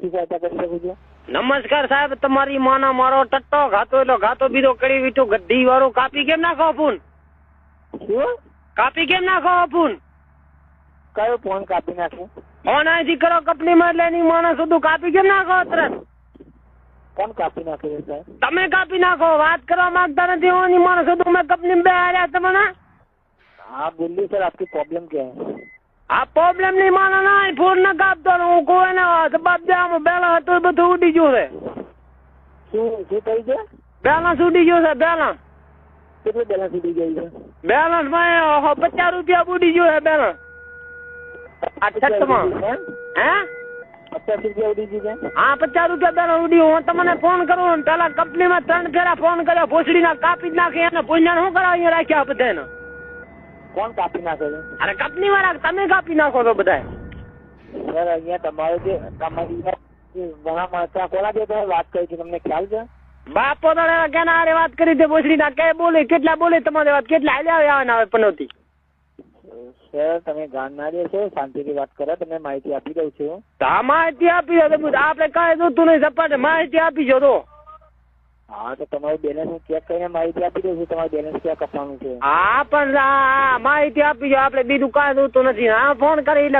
શું સહાયતા કરી શકું છું? નમસ્કાર સાહેબ, તમારી માના મારો ટટ્ટો ઘાતો એટલો ઘાતો બીજો કરી વીટું ગઢી વાળું કાપી કેમ નાખો ફોન? શું? કાપી કેમ નાખો ફોન? કયો ફોન કાપી નાખું? ફોન અહીંથી કરો કંપનીમાં એટલે એની માણસ બધું કાપી કેમ નાખો તરત? કોણ કાપી નાખે છે સાહેબ? તમે કાપી નાખો, વાત કરવા માંગતા નથી. એની માણસ બધું મેં કંપની બે હાર્યા તમને. हाँ बोलिए सर, आपकी प्रॉब्लम क्या है? આ પ્રોબ્લેમ ની માનો ના ફોન ના કાપતો હું કોઈ ને જવાબ દેવામાં બેલા હતું એ બધું ઉડી ગયું છે. શું થઈ છે? બેલેન્સ ઉડી ગયું છે. બેલેન્સ કેટલું બેલેન્સ ઉડી ગયું છે? બેલેન્સ માં 50 રૂપિયા ઉડી ગયું છે. બેલેન્સ આ છતમાં હે 50 રૂપિયા ઉડી ગયું છે? હા 50 રૂપિયા બેલેન્સ ઉડ્યું. હું તમને ફોન કરું પેલા કંપનીમાં 3 ફેરા ફોન કર્યો, ભોસડી ના કાપી જ નાખી અને પૂંજાણ શું કરાવ અહીંયા રાખ્યા બધાને. કોણ કાપી નાખે છે? અરે કંપની વાળા તમે કાપી નાખો છો બધા. સર અહીંયા તમારું જે તમારી ઘણા માણસો કોના જે તમે વાત કરી છે તમને ખ્યાલ છે? બાપો તો કેના હારે વાત કરી તે ભોસડી ના કે બોલે કેટલા બોલે તમારી વાત કેટલા આવ્યા આવે પનોતી. સર તમે જાણનારી છો, શાંતિથી વાત કરો, તમને માહિતી આપી દઉં છું. હા માહિતી આપી દો. આપણે કઈ જોતું નહીં સપાટે માહિતી આપી જો તો. હા તો તમારું બેલેન્સ હું ચેક કરીને માહિતી આપી દઉં છું તમારું બેલેન્સ ક્યાં કપાવાનું છે. હા પણ માહિતી આપી જો, આપણે બીજું કાંઈ જોતું નથી. હા ફોન કરી એટલે